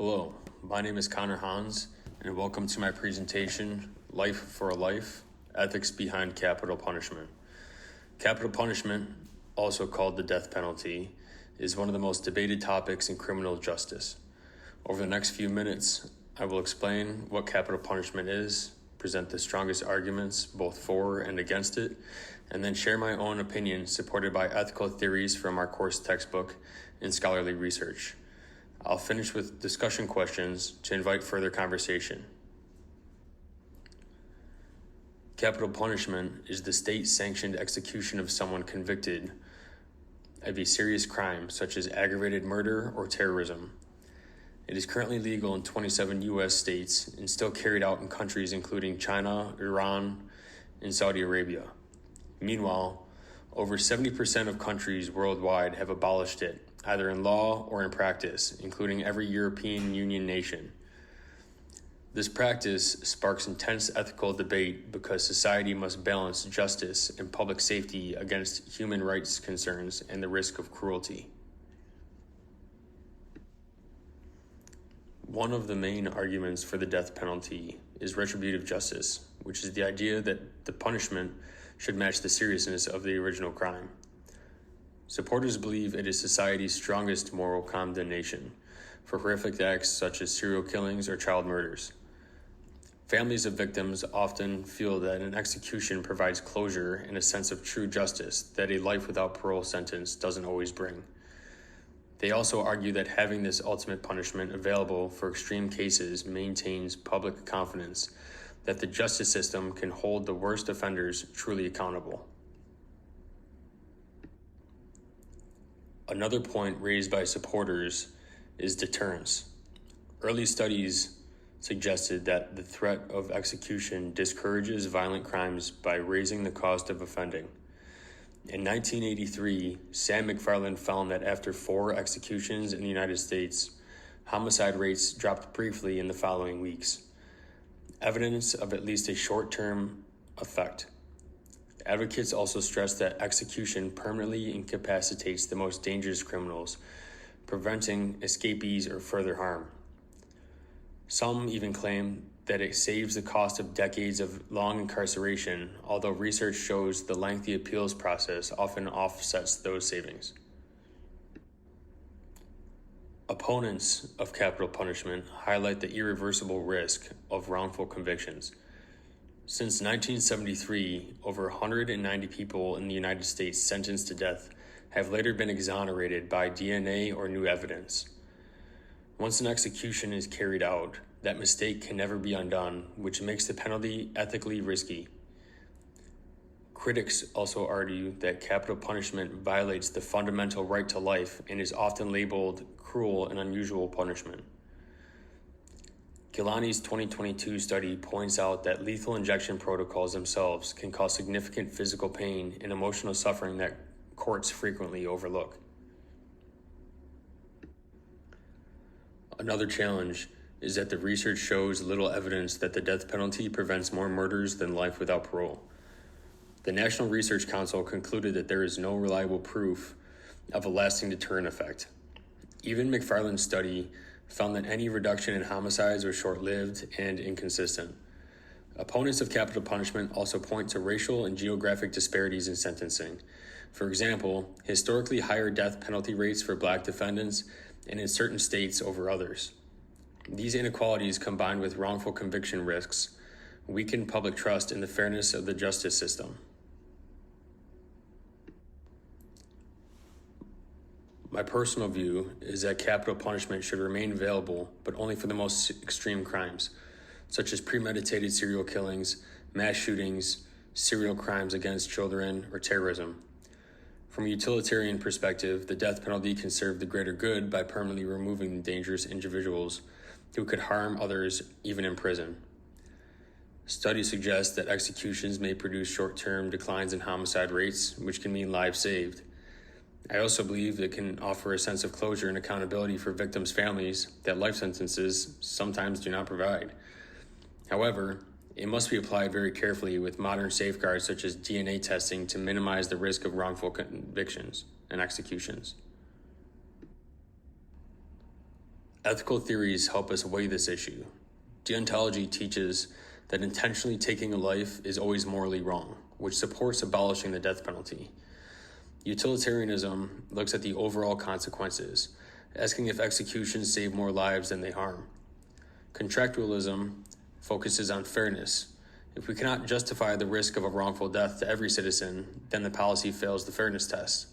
Hello, my name is Connor Hans, and welcome to my presentation, Life for a Life, Ethics Behind Capital Punishment. Capital punishment, also called the death penalty, is one of the most debated topics in criminal justice. Over the next few minutes, I will explain what capital punishment is, present the strongest arguments both for and against it, and then share my own opinion supported by ethical theories from our course textbook and scholarly research. I'll finish with discussion questions to invite further conversation. Capital punishment is the state-sanctioned execution of someone convicted of a serious crime such as aggravated murder or terrorism. It is currently legal in 27 U.S. states and still carried out in countries including China, Iran, and Saudi Arabia. Meanwhile, over 70% of countries worldwide have abolished it, either in law or in practice, including every European Union nation. This practice sparks intense ethical debate because society must balance justice and public safety against human rights concerns and the risk of cruelty. One of the main arguments for the death penalty is retributive justice, which is the idea that the punishment should match the seriousness of the original crime. Supporters believe it is society's strongest moral condemnation for horrific acts such as serial killings or child murders. Families of victims often feel that an execution provides closure and a sense of true justice that a life without parole sentence doesn't always bring. They also argue that having this ultimate punishment available for extreme cases maintains public confidence that the justice system can hold the worst offenders truly accountable. Another point raised by supporters is deterrence. Early studies suggested that the threat of execution discourages violent crimes by raising the cost of offending. In 1983, Sam McFarland found that after 4 executions in the United States, homicide rates dropped briefly in the following weeks, evidence of at least a short-term effect. Advocates also stress that execution permanently incapacitates the most dangerous criminals, preventing escapees or further harm. Some even claim that it saves the cost of decades of long incarceration, although research shows the lengthy appeals process often offsets those savings. Opponents of capital punishment highlight the irreversible risk of wrongful convictions. Since 1973, over 190 people in the United States sentenced to death have later been exonerated by DNA or new evidence. Once an execution is carried out, that mistake can never be undone, which makes the penalty ethically risky. Critics also argue that capital punishment violates the fundamental right to life and is often labeled cruel and unusual punishment. Gilani's 2022 study points out that lethal injection protocols themselves can cause significant physical pain and emotional suffering that courts frequently overlook. Another challenge is that the research shows little evidence that the death penalty prevents more murders than life without parole. The National Research Council concluded that there is no reliable proof of a lasting deterrent effect. Even McFarland's study found that any reduction in homicides was short-lived and inconsistent. Opponents of capital punishment also point to racial and geographic disparities in sentencing. For example, historically higher death penalty rates for Black defendants and in certain states over others. These inequalities, combined with wrongful conviction risks, weaken public trust in the fairness of the justice system. My personal view is that capital punishment should remain available, but only for the most extreme crimes, such as premeditated serial killings, mass shootings, serial crimes against children, or terrorism. From a utilitarian perspective, the death penalty can serve the greater good by permanently removing dangerous individuals who could harm others even in prison. Studies suggest that executions may produce short-term declines in homicide rates, which can mean lives saved. I also believe it can offer a sense of closure and accountability for victims' families that life sentences sometimes do not provide. However, it must be applied very carefully with modern safeguards such as DNA testing to minimize the risk of wrongful convictions and executions. Ethical theories help us weigh this issue. Deontology teaches that intentionally taking a life is always morally wrong, which supports abolishing the death penalty. Utilitarianism looks at the overall consequences, asking if executions save more lives than they harm. Contractualism focuses on fairness. If we cannot justify the risk of a wrongful death to every citizen, then the policy fails the fairness test.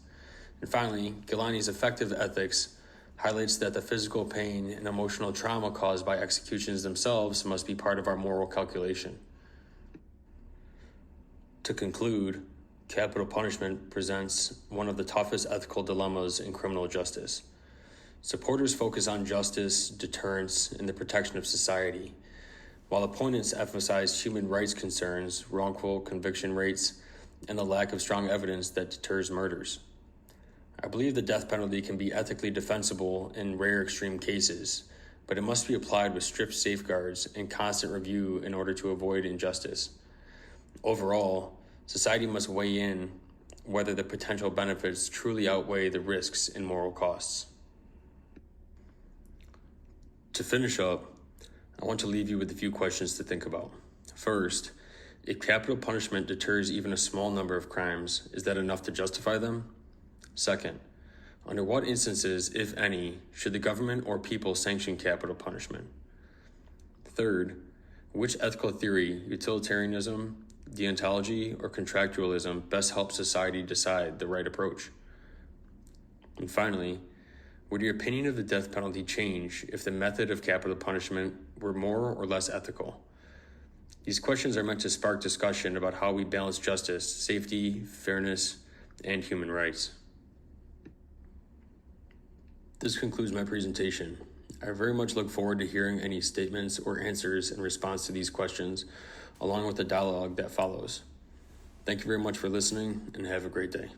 And finally, Gilani's effective ethics highlights that the physical pain and emotional trauma caused by executions themselves must be part of our moral calculation. To conclude, capital punishment presents one of the toughest ethical dilemmas in criminal justice. Supporters focus on justice, deterrence, and the protection of society, while opponents emphasize human rights concerns, wrongful conviction rates, and the lack of strong evidence that deters murders. I believe the death penalty can be ethically defensible in rare extreme cases, but it must be applied with strict safeguards and constant review in order to avoid injustice. Overall, society must weigh in whether the potential benefits truly outweigh the risks and moral costs. To finish up, I want to leave you with a few questions to think about. First, if capital punishment deters even a small number of crimes, is that enough to justify them? Second, under what instances, if any, should the government or people sanction capital punishment? Third, which ethical theory, utilitarianism, deontology, or contractualism, best helps society decide the right approach? And finally, would your opinion of the death penalty change if the method of capital punishment were more or less ethical? These questions are meant to spark discussion about how we balance justice, safety, fairness, and human rights. This concludes my presentation. I very much look forward to hearing any statements or answers in response to these questions, along with the dialogue that follows. Thank you very much for listening, and have a great day.